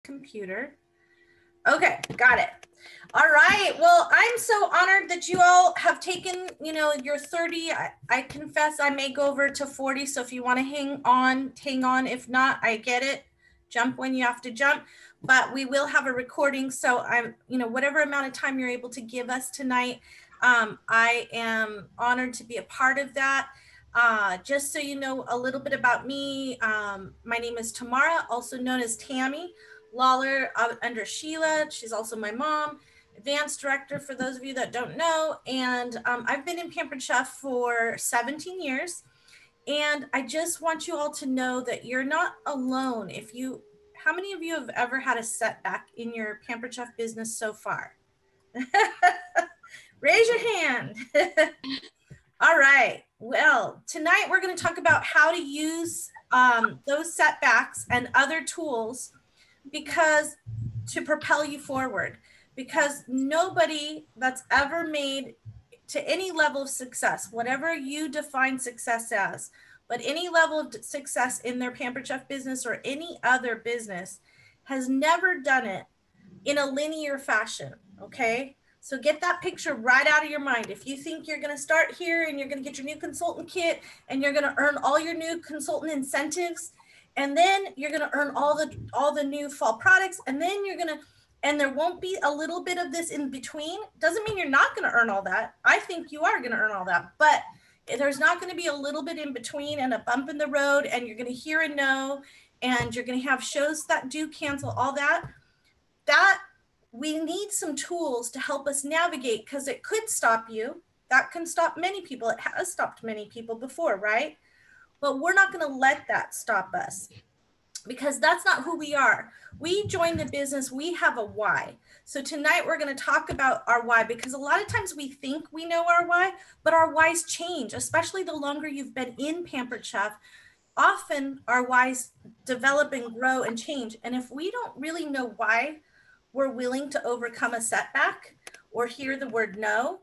Computer. Okay, got it. All right. Well, I'm so honored that you all have taken, your 30. I confess I may go over to 40. So if you want to hang on, hang on. If not, I get it. Jump when you have to jump. But we will have a recording. So I'm, whatever amount of time you're able to give us tonight, I am honored to be a part of that. Just so you know a little bit about me, my name is Tamara, also known as Tammy Lawler, under Sheila. She's also my mom, advanced director for those of you that don't know. And I've been in Pampered Chef for 17 years. And I just want you all to know that you're not alone. How many of you have ever had a setback in your Pampered Chef business so far? Raise your hand. All right. Well, tonight we're going to talk about how to use those setbacks and other tools to propel you forward. Because nobody that's ever made to any level of success, whatever you define success as, but any level of success in their Pampered Chef business or any other business has never done it in a linear fashion. Okay. So get that picture right out of your mind. If you think you're going to start here and you're going to get your new consultant kit and you're going to earn all your new consultant incentives, and then you're going to earn all the new fall products, and then and there won't be a little bit of this in between, doesn't mean you're not going to earn all that. I think you are going to earn all that, but there's not going to be a little bit in between and a bump in the road, and you're going to hear a no, and you're going to have shows that do cancel, all that we need some tools to help us navigate, because it could stop you. That can stop many people. It has stopped many people before, right? But we're not going to let that stop us, because that's not who we are. We joined the business. We have a why. So tonight we're going to talk about our why, because a lot of times we think we know our why, but our whys change, especially the longer you've been in Pampered Chef. Often our whys develop and grow and change. And if we don't really know why we're willing to overcome a setback or hear the word no,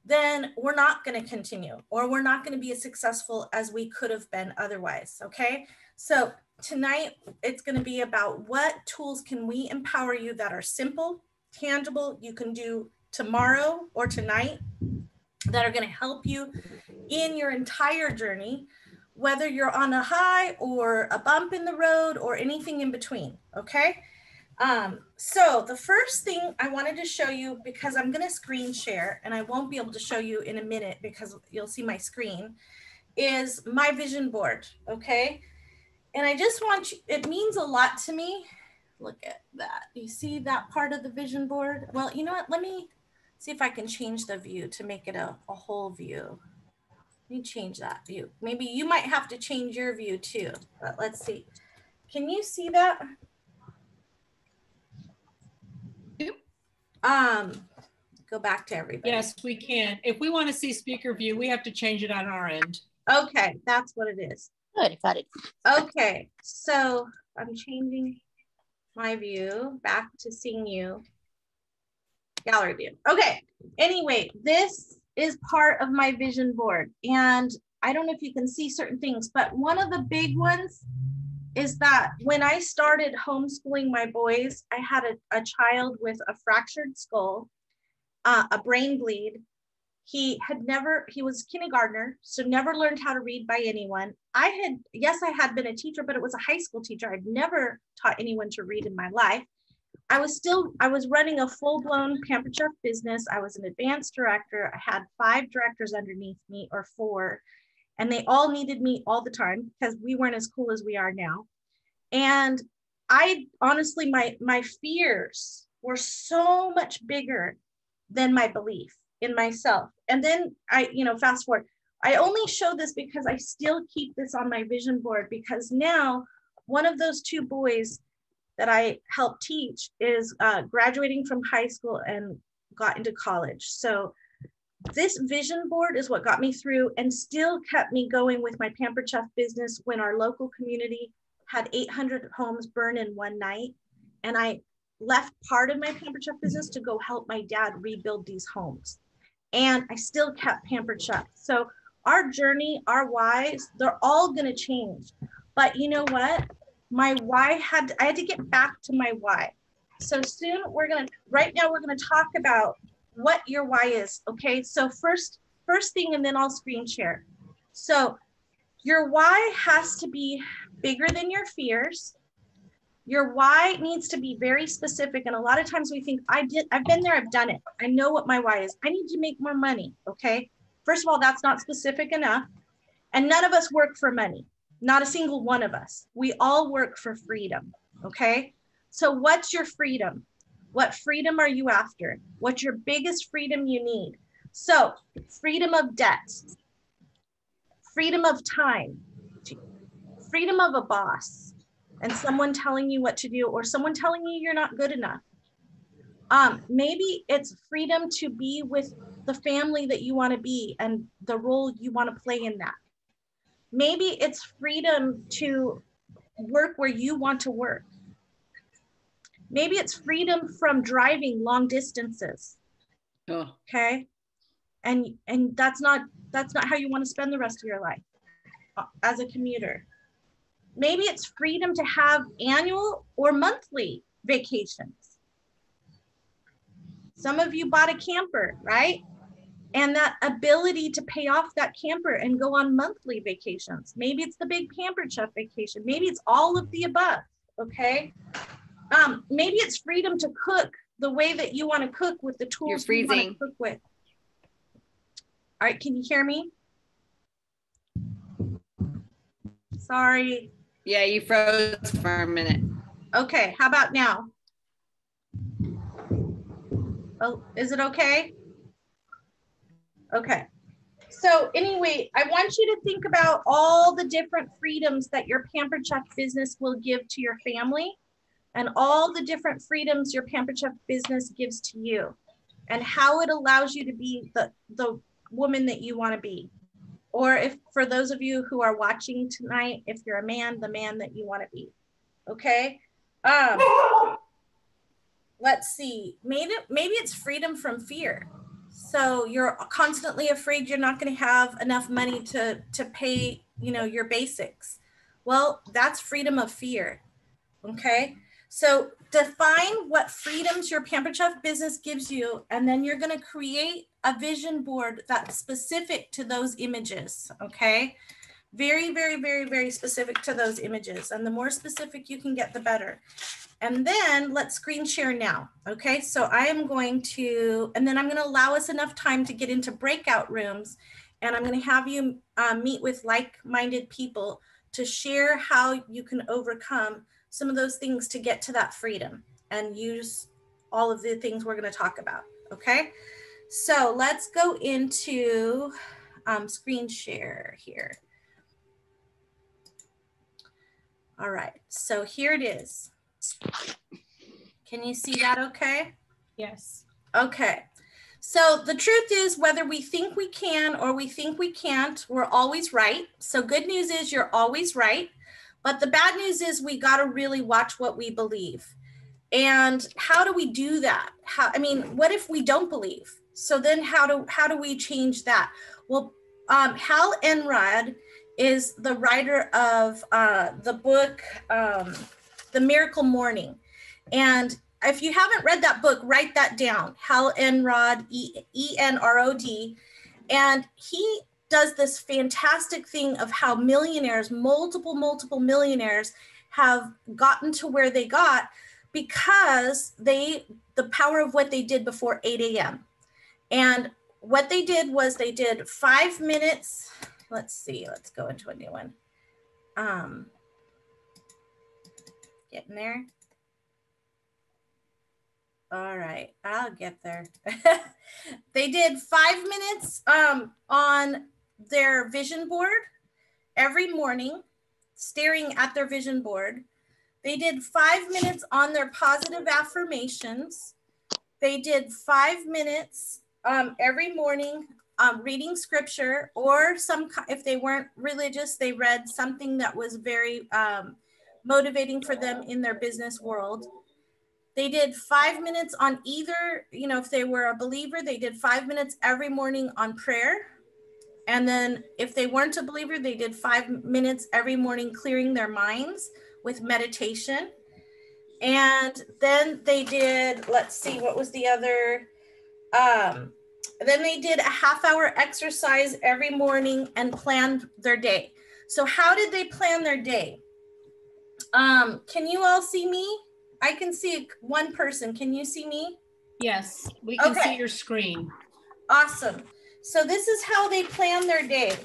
then we're not going to continue, or we're not going to be as successful as we could have been otherwise. Okay. So tonight it's going to be about what tools can we empower you that are simple, tangible, you can do tomorrow or tonight, that are going to help you in your entire journey, whether you're on a high or a bump in the road or anything in between. Okay. So the first thing I wanted to show you, because I'm going to screen share and I won't be able to show you in a minute because you'll see my screen, is my vision board. Okay. And I just want you, it means a lot to me. Look at that. You see that part of the vision board? Well, you know what? Let me see if I can change the view to make it a whole view. Let me change that view. Maybe you might have to change your view too, but let's see. Can you see that? Go back to everybody. Yes, we can. If we want to see speaker view, we have to change it on our end. Okay, that's what it is. Good, got it. Okay, so I'm changing my view back to seeing you. Gallery view. Okay, anyway, this is part of my vision board. And I don't know if you can see certain things, but one of the big ones is that when I started homeschooling my boys, I had a child with a fractured skull, a brain bleed. He was kindergartner, so never learned how to read by anyone. I had been a teacher, but it was a high school teacher. I'd never taught anyone to read in my life. I was running a full-blown Pampered Chef business. I was an advanced director. I had 5 directors underneath me, or 4. And they all needed me all the time because we weren't as cool as we are now. And I honestly, my fears were so much bigger than my belief in myself. And then fast forward, I only show this because I still keep this on my vision board, because now one of those 2 boys that I helped teach is graduating from high school and got into college. So this vision board is what got me through and still kept me going with my Pampered Chef business when our local community had 800 homes burn in one night. And I left part of my Pampered Chef business to go help my dad rebuild these homes. And I still kept Pampered Chef. So our journey, our whys, they're all going to change. But you know what? my why I had to get back to my why. So soon right now we're gonna talk about what your why is, okay? So first thing, and then I'll screen share. So your why has to be bigger than your fears. Your why needs to be very specific. And a lot of times we think, I've been there, I've done it. I know what my why is. I need to make more money, okay? First of all, that's not specific enough. And none of us work for money. Not a single one of us. We all work for freedom, okay? So what's your freedom? What freedom are you after? What's your biggest freedom you need? So freedom of debt, freedom of time, freedom of a boss, and someone telling you what to do, or someone telling you you're not good enough. Maybe it's freedom to be with the family that you want to be and the role you want to play in that. Maybe it's freedom to work where you want to work. Maybe it's freedom from driving long distances. Oh. Okay. And that's not how you want to spend the rest of your life as a commuter. Maybe it's freedom to have annual or monthly vacations. Some of you bought a camper, right? And that ability to pay off that camper and go on monthly vacations. Maybe it's the big Pampered Chef vacation. Maybe it's all of the above, okay? Maybe it's freedom to cook the way that you want to cook with the tools you want to cook with. All right, can you hear me? Sorry. Yeah, you froze for a minute. Okay, how about now? Oh, is it okay? Okay. So anyway, I want you to think about all the different freedoms that your Pampered Chef business will give to your family, and all the different freedoms your Pampered Chef business gives to you, and how it allows you to be the woman that you want to be. Or if, for those of you who are watching tonight, if you're a man, the man that you want to be. Okay. Let's see. Maybe it's freedom from fear. So you're constantly afraid you're not going to have enough money to pay, your basics. Well, that's freedom of fear. Okay. So define what freedoms your Pampered Chef business gives you, and then you're going to create a vision board that's specific to those images. Okay. Very, very, very, very specific to those images. And the more specific you can get, the better. And then let's screen share now. Okay, so I am going to, and then I'm going to allow us enough time to get into breakout rooms. And I'm going to have you meet with like-minded people to share how you can overcome some of those things to get to that freedom and use all of the things we're going to talk about. Okay, so let's go into screen share here. All right, so here it is. Can you see that okay? Yes. Okay. So the truth is, whether we think we can or we think we can't, we're always right. So good news is you're always right. But the bad news is we got to really watch what we believe. And how do we do that? What if we don't believe? So then how do we change that? Well, Hal Enrod is the writer of the book, The Miracle Morning. And if you haven't read that book, write that down. Hal Enrod, E-N-R-O-D. And he does this fantastic thing of how millionaires, multiple millionaires, have gotten to where they got because the power of what they did before 8 a.m. And what they did was they did 5 minutes. Let's see, let's go into a new one. Getting there. All right, I'll get there. They did 5 minutes on their vision board every morning, staring at their vision board. They did 5 minutes on their positive affirmations. They did 5 minutes every morning reading scripture, or if they weren't religious, they read something that was very motivating for them in their business world. They did 5 minutes on either, if they were a believer, they did 5 minutes every morning on prayer. And then if they weren't a believer, they did 5 minutes every morning clearing their minds with meditation. And then they did, let's see, what was the other? Then they did a half-hour exercise every morning and planned their day. So how did they plan their day? Can you all see me? I can see one person. Can you see me? Yes, we can see your screen. Awesome. So this is how they plan their day.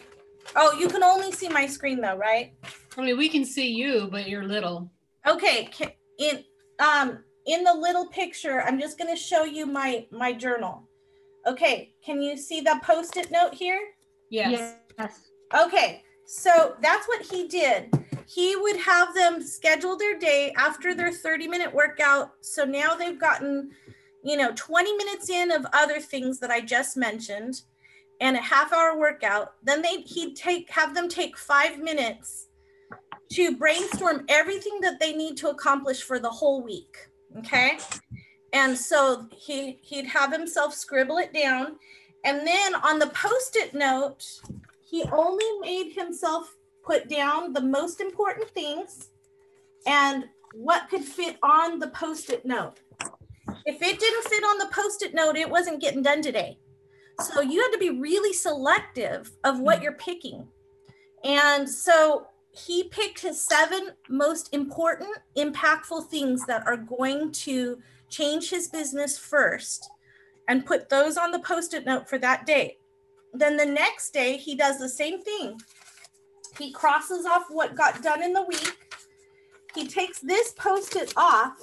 Oh, you can only see my screen though, right? I mean, we can see you, but you're little. Okay. In the little picture, I'm just going to show you my journal. Okay. Can you see the Post-it note here? Yes. Okay. So that's what he did. He would have them schedule their day after their 30-minute workout. So now they've gotten, 20 minutes in of other things that I just mentioned and a half-hour workout. Then he'd have them take 5 minutes to brainstorm everything that they need to accomplish for the whole week. Okay. And so he'd have himself scribble it down. And then on the Post-it note, he only made himself put down the most important things and what could fit on the Post-it note. If it didn't fit on the Post-it note, it wasn't getting done today. So you had to be really selective of what you're picking. And so he picked his 7 most important, impactful things that are going to change his business first and put those on the Post-it note for that day. Then the next day, he does the same thing. He crosses off what got done in the week. He takes this Post-it off,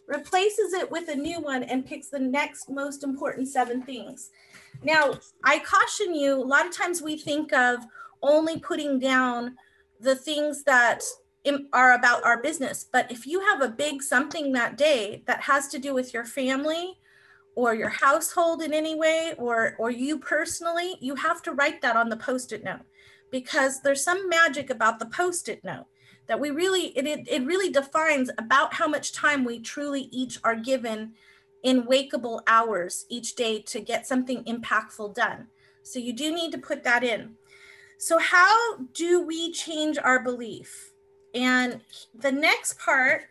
replaces it with a new one, and picks the next most important 7 things. Now, I caution you, a lot of times we think of only putting down the things that are about our business. But if you have a big something that day that has to do with your family or your household in any way, or you personally, you have to write that on the Post-it note, because there's some magic about the Post-it note that it really defines about how much time we truly each are given in wakeable hours each day to get something impactful done. So you do need to put that in. So how do we change our belief? And the next part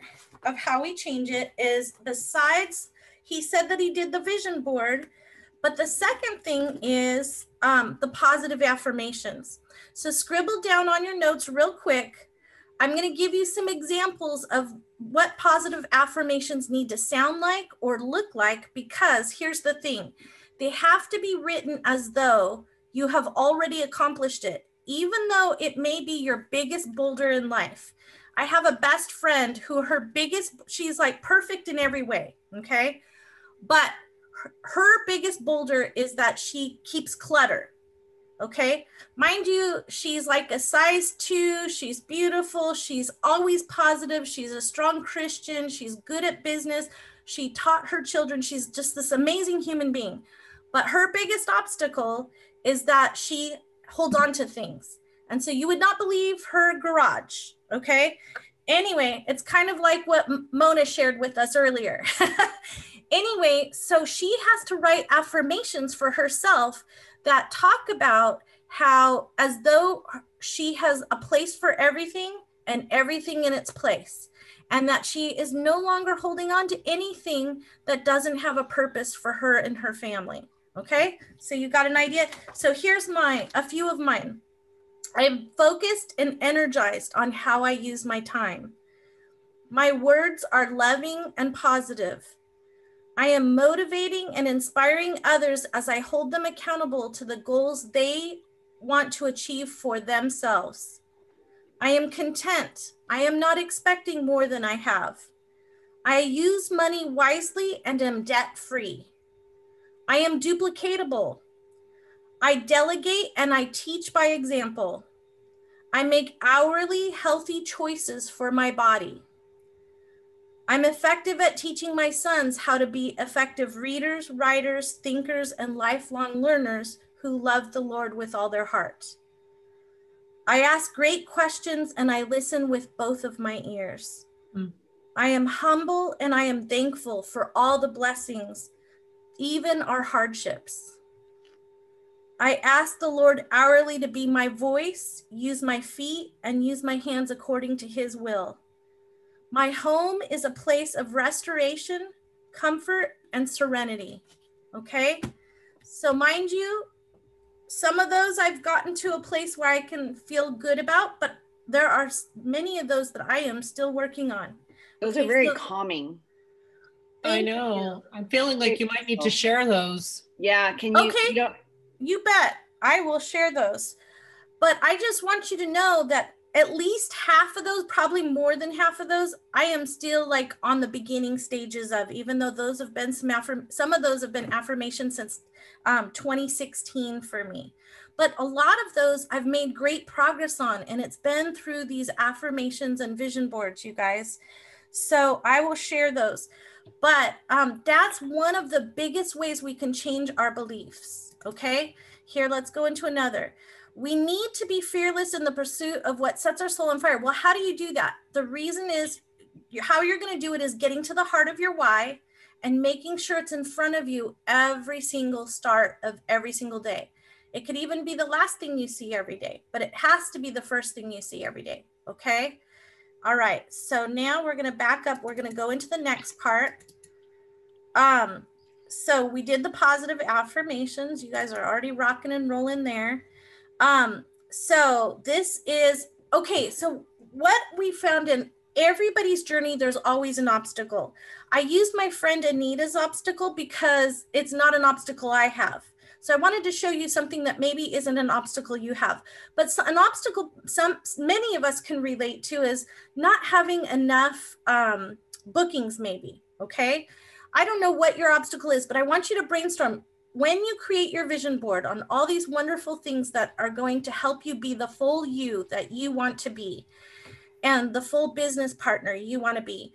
of how we change it is, besides, he said that he did the vision board, but the second thing is the positive affirmations. So scribble down on your notes real quick. I'm going to give you some examples of what positive affirmations need to sound like or look like, because here's the thing. They have to be written as though you have already accomplished it, even though it may be your biggest boulder in life. I have a best friend who she's like perfect in every way, okay? But her biggest boulder is that she keeps clutter, okay? Mind you, she's like a size 2, she's beautiful, she's always positive, she's a strong Christian, she's good at business, she taught her children, she's just this amazing human being. But her biggest obstacle is that she holds on to things. And so you would not believe her garage, okay? Anyway, it's kind of like what Mona shared with us earlier. Anyway, so she has to write affirmations for herself that talk about how, as though she has a place for everything and everything in its place, and that she is no longer holding on to anything that doesn't have a purpose for her and her family. Okay, so you got an idea? So here's a few of mine. I'm focused and energized on how I use my time. My words are loving and positive. I am motivating and inspiring others as I hold them accountable to the goals they want to achieve for themselves. I am content. I am not expecting more than I have. I use money wisely and am debt-free. I am duplicatable. I delegate and I teach by example. I make hourly healthy choices for my body. I'm effective at teaching my sons how to be effective readers, writers, thinkers, and lifelong learners who love the Lord with all their heart. I ask great questions and I listen with both of my ears. I am humble and I am thankful for all the blessings, even our hardships. I ask the Lord hourly to be my voice, use my feet, and use my hands according to his will. My home is a place of restoration, comfort, and serenity. Okay. So mind you, some of those I've gotten to a place where I can feel good about, but there are many of those that I am still working on. Those Okay, are very so calming. I know. I'm feeling like you might need to share those. Yeah, can you? Okay, you bet. I will share those. But I just want you to know that at least half of those, probably more than half of those, I am still like on the beginning stages of, even though those have been some of those have been affirmations since 2016 for me. But a lot of those I've made great progress on, and it's been through these affirmations and vision boards, you guys. So I will share those. But that's one of the biggest ways we can change our beliefs. Okay, here, let's go into another. We need to be fearless in the pursuit of what sets our soul on fire. Well, how do you do that? The reason is how you're going to do it is getting to the heart of your why and making sure it's in front of you every single start of every single day. It could even be the last thing you see every day, but it has to be the first thing you see every day. Okay. All right. So now we're going to back up. We're going to go into the next part. So we did the positive affirmations. You guys are already rocking and rolling there. So this is, okay, so what we found in everybody's journey, there's always an obstacle. I used my friend Anita's obstacle because it's not an obstacle I have. So I wanted to show you something that maybe isn't an obstacle you have, but an obstacle many of us can relate to is not having enough bookings maybe, okay? I don't know what your obstacle is, but I want you to brainstorm. When you create your vision board on all these wonderful things that are going to help you be the full you that you want to be and the full business partner you want to be,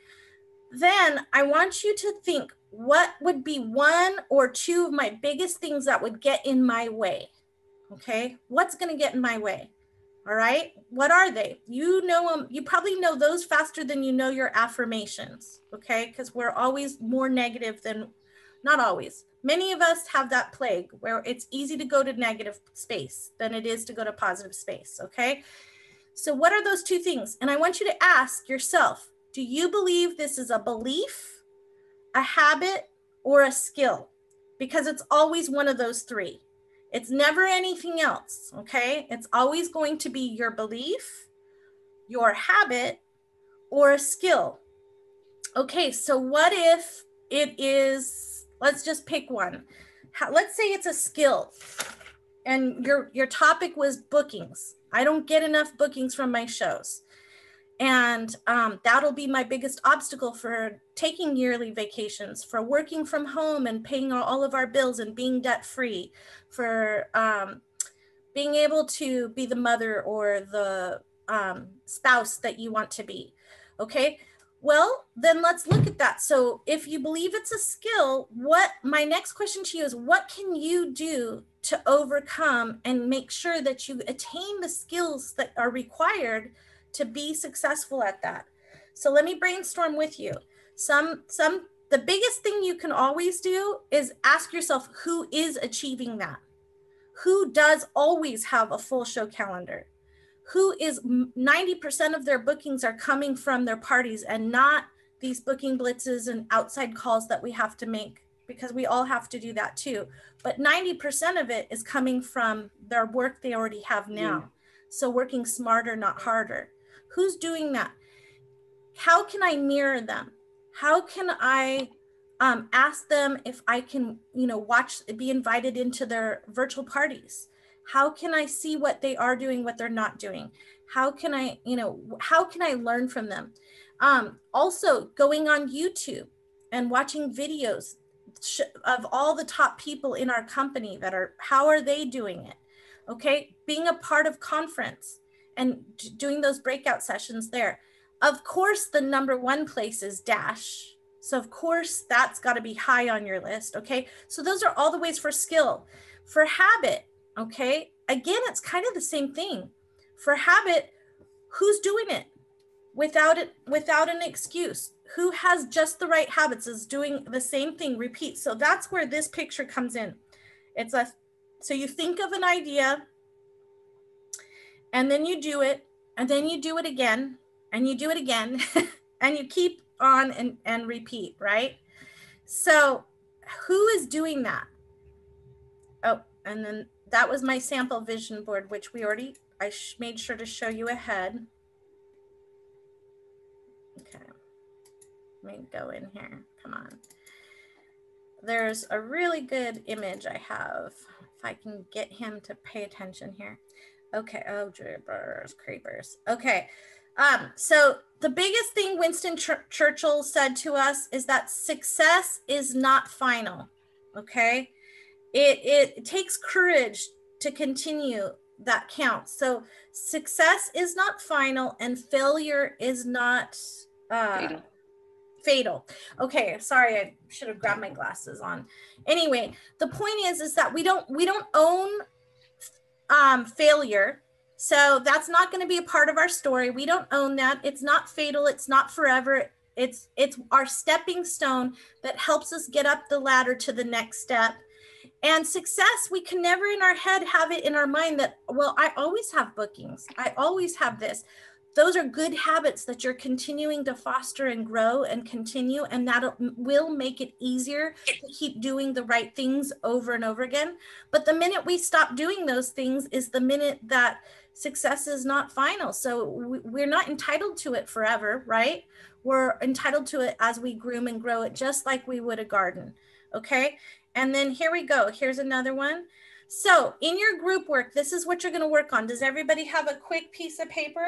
then I want you to think, what would be one or two of my biggest things that would get in my way? Okay, what's going to get in my way? All right, what are they? You know them. You probably know those faster than you know your affirmations. Okay, because we're always more negative than, not always. Many of us have that plague where it's easy to go to negative space than it is to go to positive space. Okay, so what are those two things? And I want you to ask yourself, do you believe this is a belief, a habit, or a skill? Because it's always one of those three. It's never anything else, okay? It's always going to be your belief, your habit, or a skill. Okay, so what if it is, let's just pick one. Let's say it's a skill and your topic was bookings. I don't get enough bookings from my shows. And that'll be my biggest obstacle for taking yearly vacations, for working from home and paying all of our bills and being debt free, for being able to be the mother or the spouse that you want to be. Okay, well, then let's look at that. So if you believe it's a skill, my next question to you is, what can you do to overcome and make sure that you attain the skills that are required to be successful at that? So let me brainstorm with you. The biggest thing you can always do is ask yourself, who is achieving that? Who does always have a full show calendar? Who is 90% of their bookings are coming from their parties and not these booking blitzes and outside calls that we have to make, because we all have to do that too. But 90% of it is coming from their work they already have now. So working smarter, not harder. Who's doing that? How can I mirror them? How can I ask them if I can, be invited into their virtual parties? How can I see what they are doing, what they're not doing? How can I learn from them? Also going on YouTube and watching videos of all the top people in our company how are they doing it? Okay, being a part of conference and doing those breakout sessions there. Of course, the number one place is Dash. So of course, that's got to be high on your list. Okay, so those are all the ways for skill. For habit, okay, again, it's kind of the same thing. For habit, who's doing it without an excuse? Who has just the right habits, is doing the same thing, repeat. So that's where this picture comes in. So you think of an idea and then you do it, and then you do it again, and you do it again, and you keep on and repeat, right? So who is doing that? Oh, and then that was my sample vision board, which we already, I made sure to show you ahead. Okay, let me go in here, come on. There's a really good image I have, if I can get him to pay attention here. Okay, oh, drippers, creepers. Okay, so the biggest thing Winston Churchill said to us is that success is not final, okay? It takes courage to continue, that counts. So success is not final and failure is not fatal. Okay, sorry, I should have grabbed my glasses on. Anyway, the point is that we don't own failure. So that's not going to be a part of our story. We don't own that. It's not fatal. It's not forever. It's our stepping stone that helps us get up the ladder to the next step. And success, we can never in our head have it in our mind that, well, I always have bookings. I always have this. Those are good habits that you're continuing to foster and grow and continue, and that will make it easier to keep doing the right things over and over again. But the minute we stop doing those things is the minute that success is not final. So we're not entitled to it forever, right? We're entitled to it as we groom and grow it, just like we would a garden, okay? And then here we go. Here's another one. So in your group work, this is what you're going to work on. Does everybody have a quick piece of paper?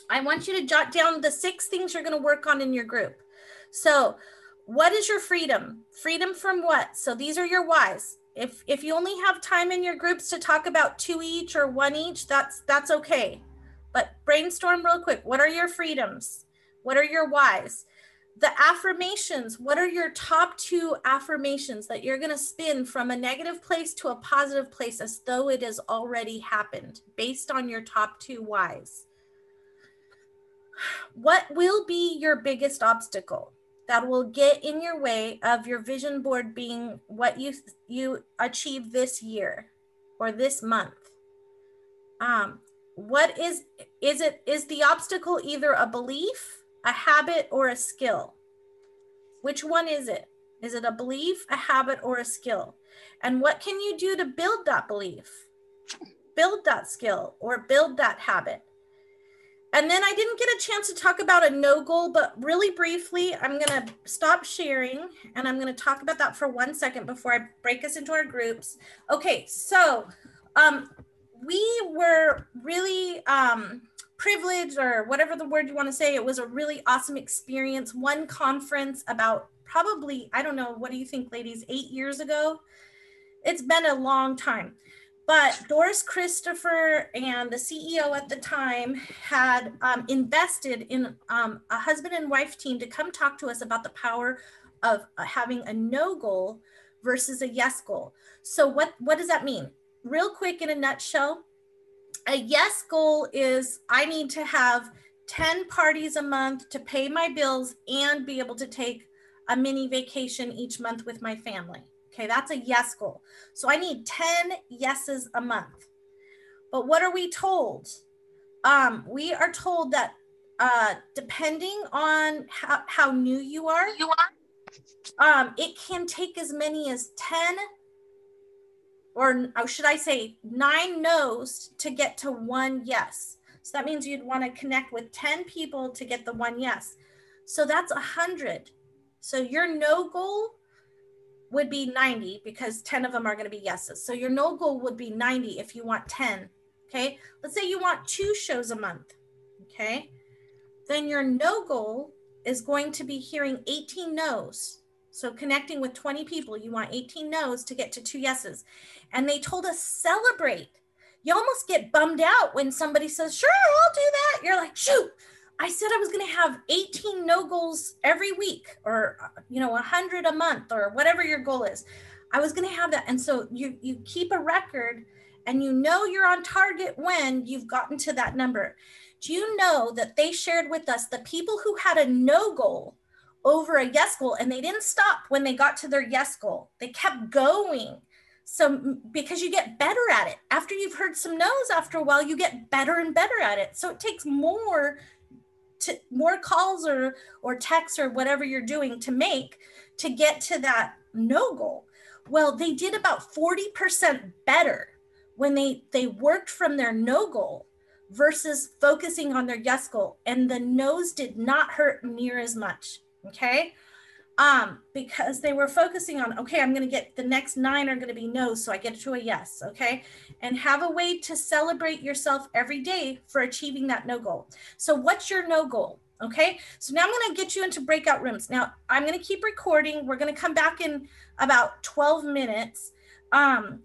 I want you to jot down the 6 things you're going to work on in your group. So what is your freedom? Freedom from what? So these are your whys. If you only have time in your groups to talk about 2 each or 1 each, that's okay. But brainstorm real quick. What are your freedoms? What are your whys? The affirmations, what are your top 2 affirmations that you're going to spin from a negative place to a positive place as though it has already happened based on your top 2 whys? What will be your biggest obstacle that will get in your way of your vision board being what you achieve this year or this month? What is the obstacle either a belief, a habit, or a skill? Which one is it? Is it a belief, a habit, or a skill? And what can you do to build that belief, build that skill, or build that habit? And then I didn't get a chance to talk about a no goal, but really briefly, I'm going to stop sharing and I'm going to talk about that for 1 second before I break us into our groups. Okay, so we were really privileged, or whatever the word you want to say. It was a really awesome experience. One conference about probably, I don't know, what do you think, ladies, 8 years ago? It's been a long time. But Doris Christopher and the CEO at the time had invested in a husband and wife team to come talk to us about the power of having a no goal versus a yes goal. So what does that mean? Real quick, in a nutshell, a yes goal is I need to have 10 parties a month to pay my bills and be able to take a mini vacation each month with my family. Okay, that's a yes goal. So I need 10 yeses a month. But what are we told? We are told that depending on how new you are, it can take as many as 10, or should I say 9 no's to get to 1 yes. So that means you'd want to connect with 10 people to get the 1 yes. So that's 100. So your no goal would be 90 because 10 of them are going to be yeses. So your no goal would be 90 if you want 10. Okay. Let's say you want 2 shows a month. Okay. Then your no goal is going to be hearing 18 no's. So connecting with 20 people, you want 18 no's to get to 2 yeses. And they told us celebrate. You almost get bummed out when somebody says, sure, I'll do that. You're like, shoot, I said I was going to have 18 no goals every week, or 100 a month, or whatever your goal is. I was going to have that. And so you keep a record and you're on target when you've gotten to that number. Do you know that they shared with us the people who had a no goal over a yes goal, and they didn't stop when they got to their yes goal. They kept going. So because you get better at it. After you've heard some no's after a while, you get better and better at it. So it takes more more calls or texts or whatever you're doing to make to get to that no goal. Well, they did about 40% better when they worked from their no goal versus focusing on their yes goal. And the no's did not hurt near as much. Okay. Because they were focusing on, okay, I'm going to get the next 9 are going to be no's, so I get to a yes. Okay. And have a way to celebrate yourself every day for achieving that no goal. So what's your no goal? Okay. So now I'm going to get you into breakout rooms. Now I'm going to keep recording. We're going to come back in about 12 minutes.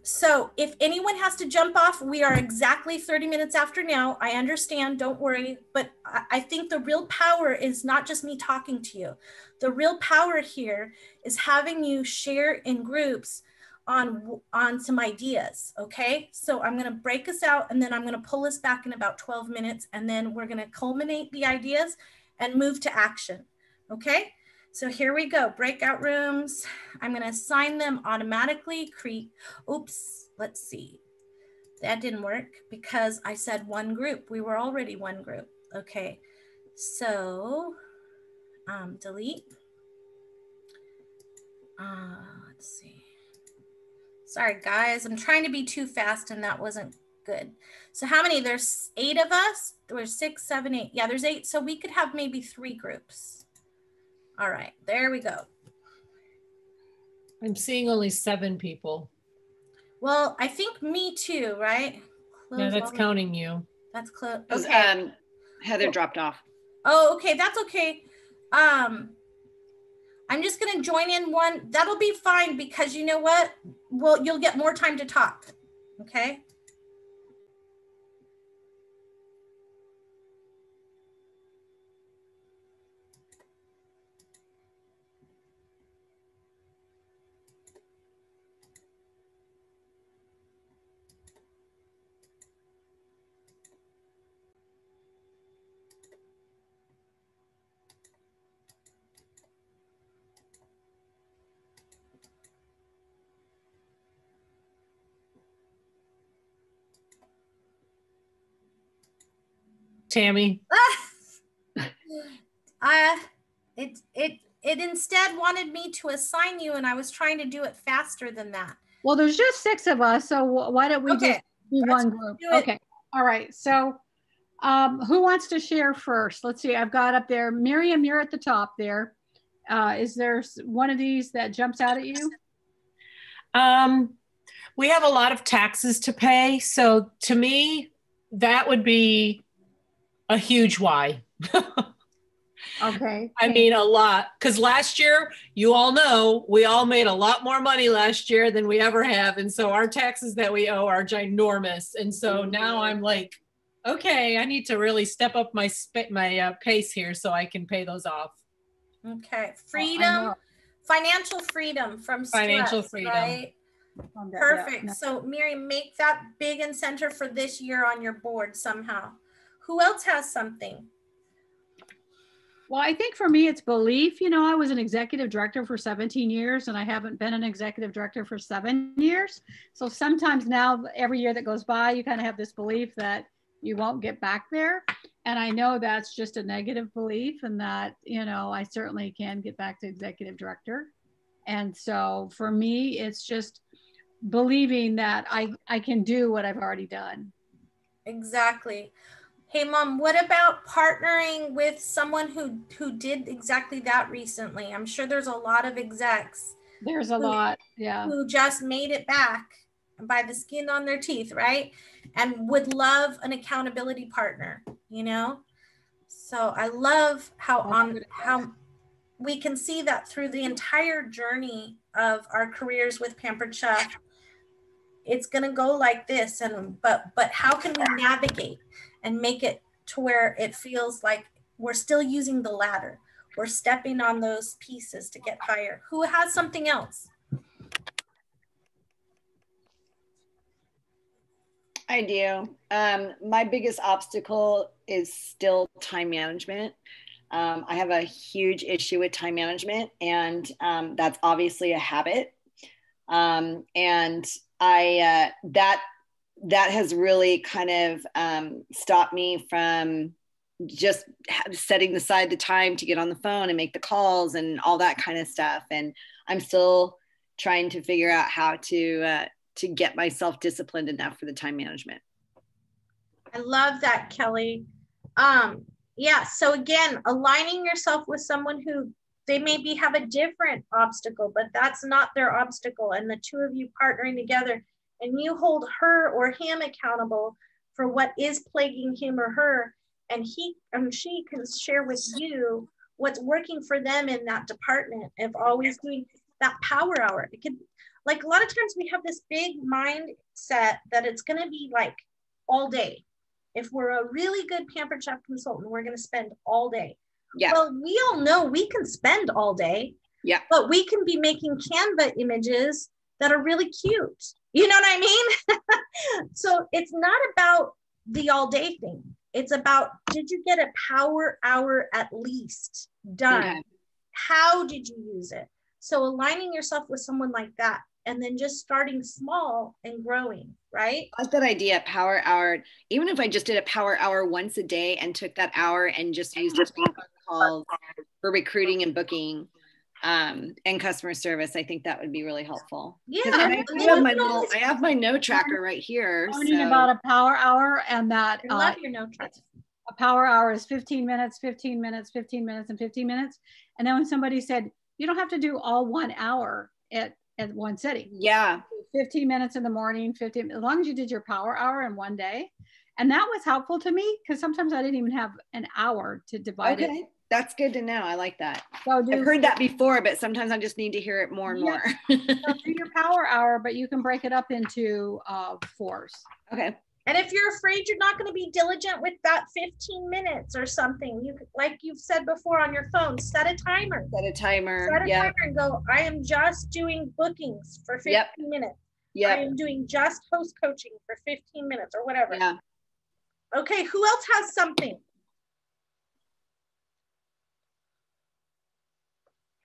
So if anyone has to jump off, we are exactly 30 minutes after now. I understand, don't worry, but I think the real power is not just me talking to you. The real power here is having you share in groups on some ideas. Okay. So I'm going to break us out and then I'm going to pull us back in about 12 minutes and then we're going to culminate the ideas and move to action. Okay. So here we go, breakout rooms. I'm going to assign them automatically. Oops, let's see. That didn't work because I said one group. We were already one group. Okay, so delete. Let's see. Sorry, guys. I'm trying to be too fast and that wasn't good. So how many? There's 8 of us. There's 6, 7, 8. Yeah, there's 8. So we could have maybe 3 groups. All right, there we go. I'm seeing only 7 people. Well, I think me too, right? Yeah, that's counting you. That's close. Okay. Heather dropped off. Oh, okay, that's okay. I'm just gonna join in one. That'll be fine because you know what? Well, you'll get more time to talk. Okay. Tammy. It instead wanted me to assign you and I was trying to do it faster than that. Well, there's just 6 of us, so why don't we just do one group? Okay. All right. So who wants to share first? Let's see. I've got up there. Miriam, you're at the top there. Is there one of these that jumps out at you? We have a lot of taxes to pay. So to me, that would be a huge why. Okay. I mean, a lot. Because last year, you all know, we all made a lot more money last year than we ever have. And so our taxes that we owe are ginormous. And so now I'm like, okay, I need to really step up my pace here so I can pay those off. Okay. Freedom, financial freedom from stress, financial freedom. Right? Perfect. So Miriam, make that big and center for this year on your board somehow. Who else has something? Well, I think for me, it's belief. You know, I was an executive director for 17 years and I haven't been an executive director for 7 years. So sometimes now, every year that goes by, you kind of have this belief that you won't get back there. And I know that's just a negative belief and that, you know, I certainly can get back to executive director. And so for me, it's just believing that I can do what I've already done. Exactly. Hey, Mom, what about partnering with someone who did exactly that recently? I'm sure there's a lot of execs. There's a lot, yeah. Who just made it back by the skin on their teeth, right? And would love an accountability partner, you know? So I love how we can see that through the entire journey of our careers with Pampered Chef. It's going to go like this, but how can we navigate and make it to where it feels like we're still using the ladder? We're stepping on those pieces to get higher. Who has something else? I do. My biggest obstacle is still time management. I have a huge issue with time management, and that's obviously a habit. And that has really kind of stopped me from just setting aside the time to get on the phone and make the calls and all that kind of stuff. And I'm still trying to figure out how to get myself disciplined enough for the time management. I love that, Kelly. Yeah, so again, aligning yourself with someone who they maybe have a different obstacle, but that's not their obstacle. And the two of you partnering together, and you hold her or him accountable for what is plaguing him or her, and he and she can share with you what's working for them in that department of always doing that power hour. It could, like, a lot of times we have this big mindset that it's going to be like all day. If we're a really good Pampered Chef consultant, we're going to spend all day. Yeah. Well, we all know we can spend all day. Yeah. But we can be making Canva images that are really cute. You know what I mean? So it's not about the all day thing. It's about, did you get a power hour at least done? Okay. How did you use it? So aligning yourself with someone like that, and then just starting small and growing, right? I like that idea, power hour. Even if I just did a power hour once a day and took that hour and just used it for calls for recruiting and booking and customer service, I think that would be really helpful. Yeah, I have my note tracker right here. Learning about a power hour, and that I love your note tracker. A power hour is 15 minutes, 15 minutes, 15 minutes, and 15 minutes. And then when somebody said, you don't have to do all 1 hour at one sitting. Yeah. 15 minutes in the morning, 15, as long as you did your power hour in one day. And that was helpful to me because sometimes I didn't even have an hour to divide it. Okay, that's good to know. I like that. So I've heard that before, but sometimes I just need to hear it more and more. So do your power hour, but you can break it up into fours. Okay. And if you're afraid you're not going to be diligent with that 15 minutes or something, you, like you've said before on your phone, set a timer. Set a timer. Set a timer and go, I am just doing bookings for 15 minutes. I am doing just host coaching for 15 minutes or whatever. Yeah. Okay, who else has something?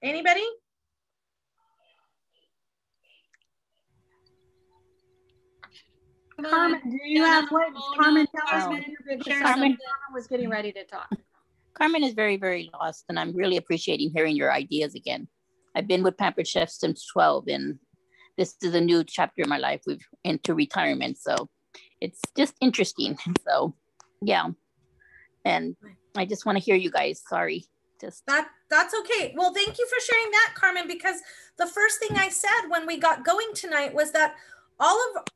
Anybody? Carmen, do you have what? Carmen, tell us what your big Carmen was getting ready to talk. Carmen is very, very lost, and I'm really appreciating hearing your ideas again. I've been with Pampered Chef since 12, and this is a new chapter in my life. We've into retirement, so it's just interesting. So, yeah, and I just want to hear you guys. Sorry, just that's okay. Well, thank you for sharing that, Carmen, because the first thing I said when we got going tonight was that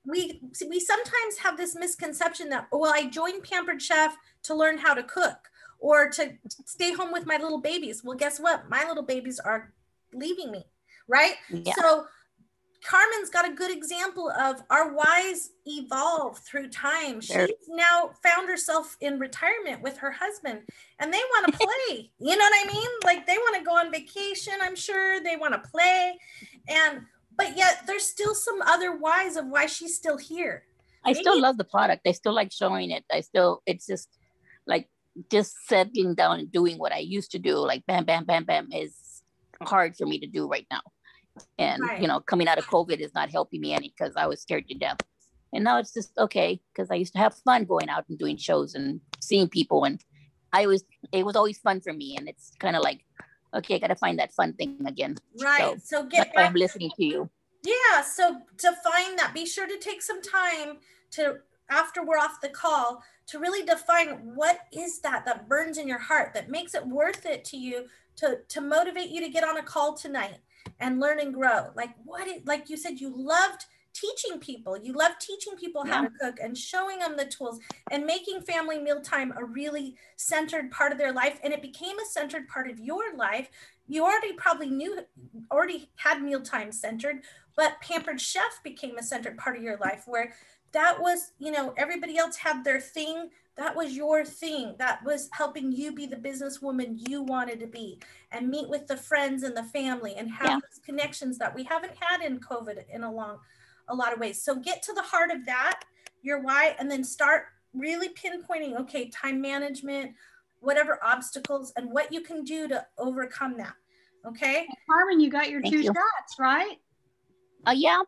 we sometimes have this misconception that, well, I joined Pampered Chef to learn how to cook or to stay home with my little babies. Well, guess what? My little babies are leaving me, right? Yeah. So Carmen's got a good example of our whys evolve through time. She's now found herself in retirement with her husband, and they want to play. You know what I mean? Like, they want to go on vacation, I'm sure. They want to play. But yet there's still some other whys of why she's still here. I still love the product. I still like showing it. It's just like just settling down and doing what I used to do. Like bam, bam, bam, bam is hard for me to do right now. And, you know, coming out of COVID is not helping me any because I was scared to death. And now it's just okay because I used to have fun going out and doing shows and seeing people. And it was always fun for me. And it's kind of like, okay, I got to find that fun thing again. Right. So that's why I'm listening to you. Yeah. So to find that, be sure to take some time to, after we're off the call, to really define what is that burns in your heart, that makes it worth it to you to motivate you to get on a call tonight and learn and grow. Like you said, you loved teaching people. You love teaching people how to cook and showing them the tools and making family mealtime a really centered part of their life. And it became a centered part of your life. You already had mealtime centered, but Pampered Chef became a centered part of your life where that was, you know, everybody else had their thing. That was your thing. That was helping you be the businesswoman you wanted to be and meet with the friends and the family and have those connections that we haven't had in COVID in a lot of ways. So get to the heart of that, your why, and then start really pinpointing, okay, time management, whatever obstacles and what you can do to overcome that. Okay. Carmen, you got your two shots, right? Yeah.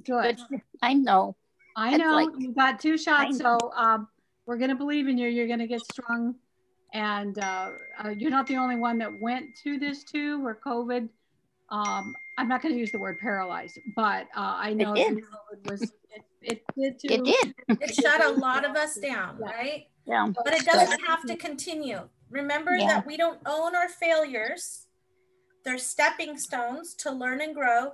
Good. I know. You got two shots. So We're going to believe in you. You're going to get strong. And you're not the only one that went through this too, where COVID, I'm not going to use the word paralyzed, but I know that COVID was, it did too. It did. It shut a lot of us down, right? Yeah. But it doesn't have to continue. Remember that we don't own our failures. They're stepping stones to learn and grow.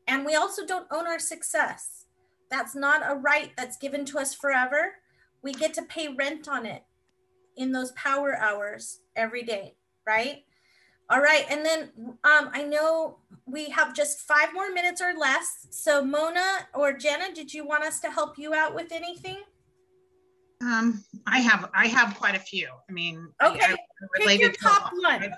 And we also don't own our success. That's not a right that's given to us forever. We get to pay rent on it in those power hours every day, right? All right, and then I know we have just 5 more minutes or less. So Mona or Jenna, did you want us to help you out with anything? I have quite a few. I mean, okay, pick your top one.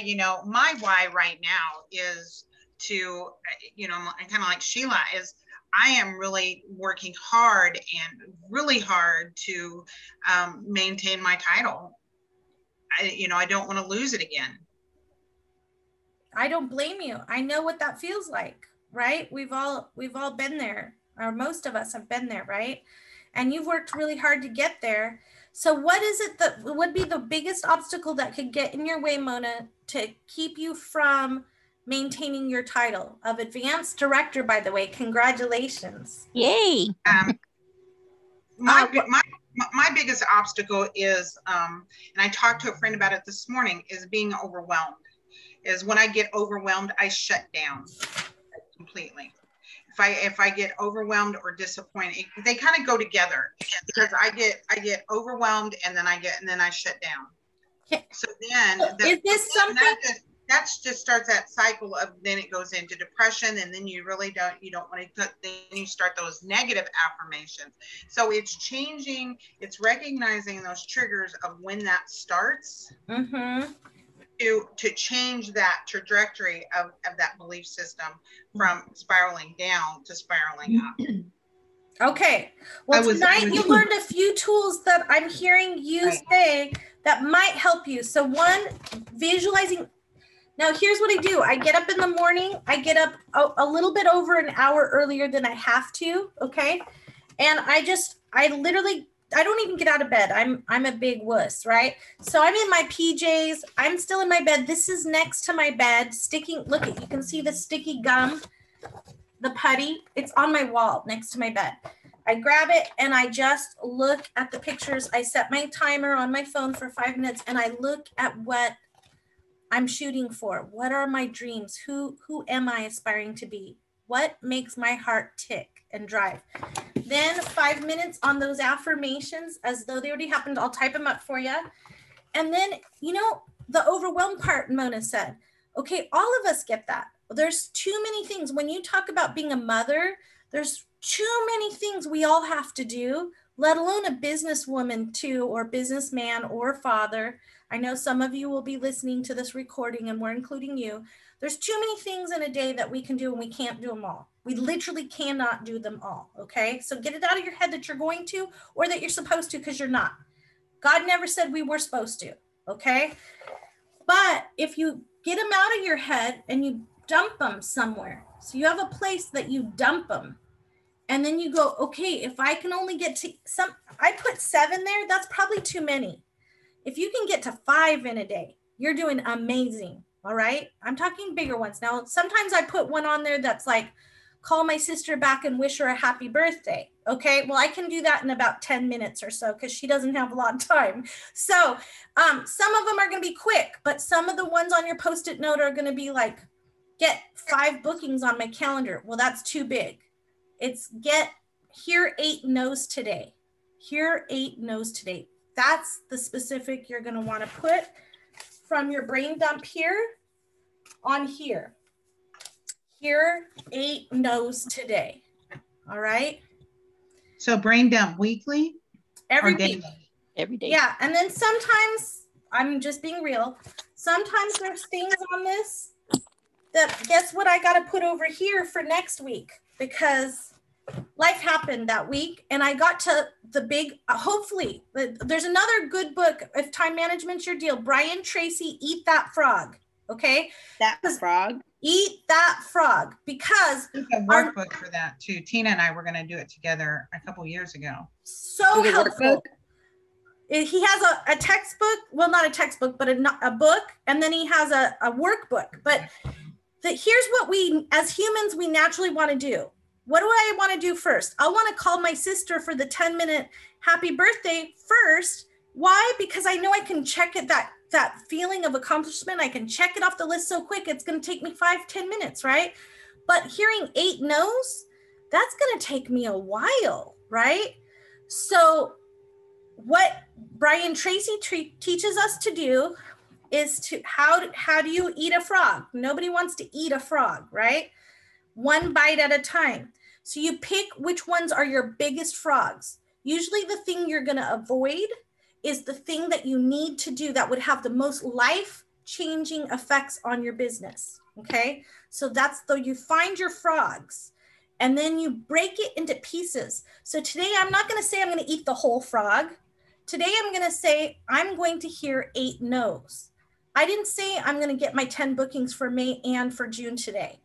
You know, my why right now is to, you know, kind of like Sheila is, I am really working hard and really hard to maintain my title. You know, I don't want to lose it again. I don't blame you. I know what that feels like, right? We've all been there, or most of us have been there, right? And you've worked really hard to get there. So what is it that would be the biggest obstacle that could get in your way, Mona, to keep you from maintaining your title of advanced director, by the way? Congratulations. Yay. My biggest obstacle is, and I talked to a friend about it this morning, is being overwhelmed. Is when I get overwhelmed, I shut down completely. If I get overwhelmed or disappointed, they kind of go together, because I get overwhelmed and then I shut down. So then is this something that just starts that cycle of, then it goes into depression, and then you don't want to, then you start those negative affirmations. So it's changing, it's recognizing those triggers of when that starts. Mm-hmm. To change that trajectory of that belief system from spiraling down to spiraling up. Okay. Well, tonight you learned a few tools that I'm hearing you say that might help you. So one, visualizing. Now here's what I do. I get up in the morning. I get up a little bit over an hour earlier than I have to. Okay. And I don't even get out of bed. I'm a big wuss, right? So I'm in my PJs. I'm still in my bed. This is next to my bed, sticking. Look, you can see the sticky gum, the putty. It's on my wall next to my bed. I grab it and I just look at the pictures. I set my timer on my phone for 5 minutes and I look at what I'm shooting for. What are my dreams? Who am I aspiring to be? What makes my heart tick and drive? Then 5 minutes on those affirmations as though they already happened. I'll type them up for you. And then, you know, the overwhelmed part, Mona said, okay, all of us get that. There's too many things. When you talk about being a mother, there's too many things we all have to do, let alone a businesswoman too, or businessman or father. I know some of you will be listening to this recording and we're including you. There's too many things in a day that we can do and we can't do them all. We literally cannot do them all, okay? So get it out of your head that you're going to or that you're supposed to, because you're not. God never said we were supposed to, okay? But if you get them out of your head and you dump them somewhere, so you have a place that you dump them, and then you go, okay, if I can only get to I put 7 there, that's probably too many. If you can get to 5 in a day, you're doing amazing. All right. I'm talking bigger ones. Now, sometimes I put one on there that's like, call my sister back and wish her a happy birthday. Okay. Well, I can do that in about 10 minutes or so because she doesn't have a lot of time. So some of them are going to be quick, but some of the ones on your Post-it note are going to be like, get 5 bookings on my calendar. Well, that's too big. It's hear 8 no's today. Hear 8 no's today. That's the specific you're going to want to put from your brain dump here on here. Hear 8 no's today. All right. So brain dump weekly? Every week. Every day. Yeah. And then sometimes, I'm just being real, sometimes there's things on this that, guess what I got to put over here for next week, because life happened that week and I got to the big, hopefully, there's another good book, if time management's your deal, Brian Tracy, Eat That Frog. Okay. That frog. Eat That Frog, because there's a workbook for that too. Tina and I were going to do it together a couple years ago. So helpful. He has a textbook, well, not a textbook, but a book, and then he has a workbook. But here's what we, as humans, we naturally want to do. What do I want to do first? I want to call my sister for the 10-minute happy birthday first. Why? Because I know I can check it, that feeling of accomplishment. I can check it off the list so quick. It's going to take me 5-10 minutes, right? But hearing 8 no's, that's going to take me a while, right? So what Brian Tracy teaches us to do is to how do you eat a frog? Nobody wants to eat a frog, right? One bite at a time. So you pick which ones are your biggest frogs. Usually the thing you're going to avoid is the thing that you need to do that would have the most life-changing effects on your business, okay? So that's you find your frogs and then you break it into pieces. So today I'm not going to say I'm going to eat the whole frog. Today I'm going to say I'm going to hear 8 no's. I didn't say I'm going to get my 10 bookings for May and for June today.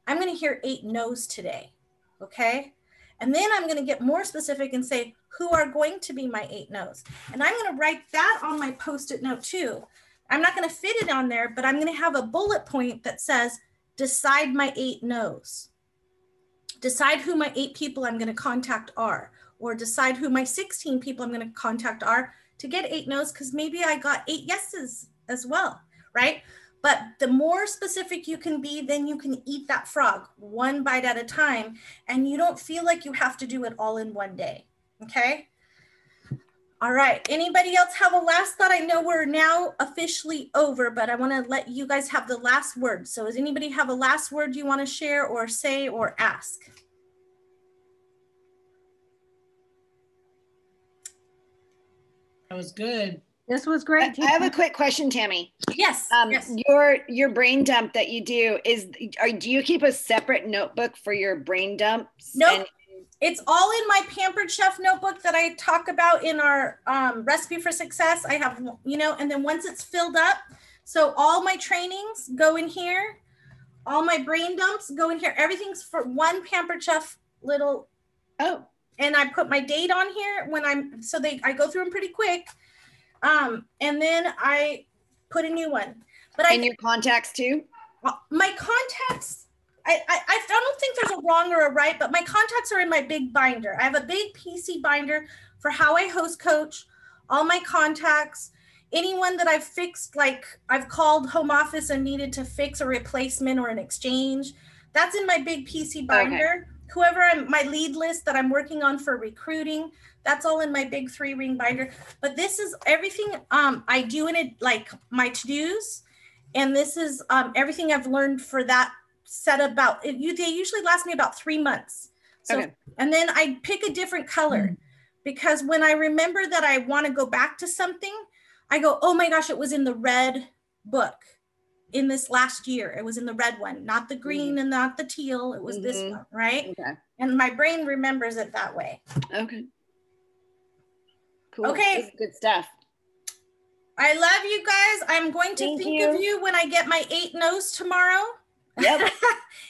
I'm going to hear 8 no's today, okay? And then I'm going to get more specific and say, who are going to be my 8 no's? And I'm going to write that on my Post-it note too. I'm not going to fit it on there, but I'm going to have a bullet point that says, decide my 8 no's. Decide who my 8 people I'm going to contact are, or decide who my 16 people I'm going to contact are to get 8 no's, because maybe I got 8 yeses as well, right? But the more specific you can be, then you can eat that frog one bite at a time, and you don't feel like you have to do it all in one day, okay? All right, anybody else have a last thought? I know we're now officially over, but I wanna let you guys have the last word. So does anybody have a last word you wanna share or say or ask? That was good. This was great. I have a quick question, Tammy. Yes, yes. Your brain dump that you do do you keep a separate notebook for your brain dumps? Nope. It's all in my Pampered Chef notebook that I talk about in our recipe for success. I have, and then once it's filled up, so all my trainings go in here, all my brain dumps go in here. Everything's for one Pampered Chef little. Oh. And I put my date on here when I go through them pretty quick. And then I put a new one. And your contacts too? My contacts, I don't think there's a wrong or a right, but my contacts are in my big binder. I have a big PC binder for how I host coach, all my contacts, anyone that I've fixed, like I've called home office and needed to fix a replacement or an exchange. That's in my big PC binder. Okay. Whoever my lead list that I'm working on for recruiting, that's all in my big 3-ring binder. But this is everything I do in it, like my to-dos. And this is everything I've learned for that set about, they usually last me about 3 months. So, okay. And then I pick a different color because when I remember that I want to go back to something, I go, oh my gosh, it was in the red book. In this last year, it was in the red one, not the green and not the teal. It was this one, right? Okay. And my brain remembers it that way. Okay. Cool. Okay. That's good stuff. I love you guys. I'm going to think of you when I get my 8 no's tomorrow. Yep.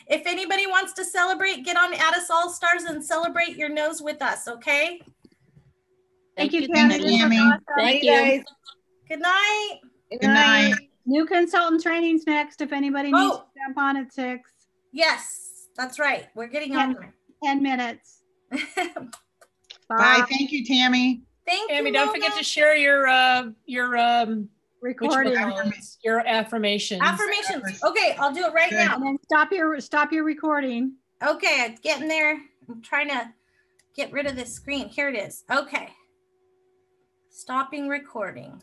If anybody wants to celebrate, get on Addis All Stars and celebrate your no's with us, okay? Thank you, Tammy. Thank you. Guys. Good night. Good night. New consultant training's next if anybody needs to jump on at 6. Yes, that's right. We're getting on there. 10 minutes. Bye. Thank you, Tammy. Thank you, Tammy, don't forget to share your recording. Your affirmations. Affirmations. Okay, I'll do it right now. And then stop your recording. Okay, it's getting there. I'm trying to get rid of this screen. Here it is. Okay. Stopping recording.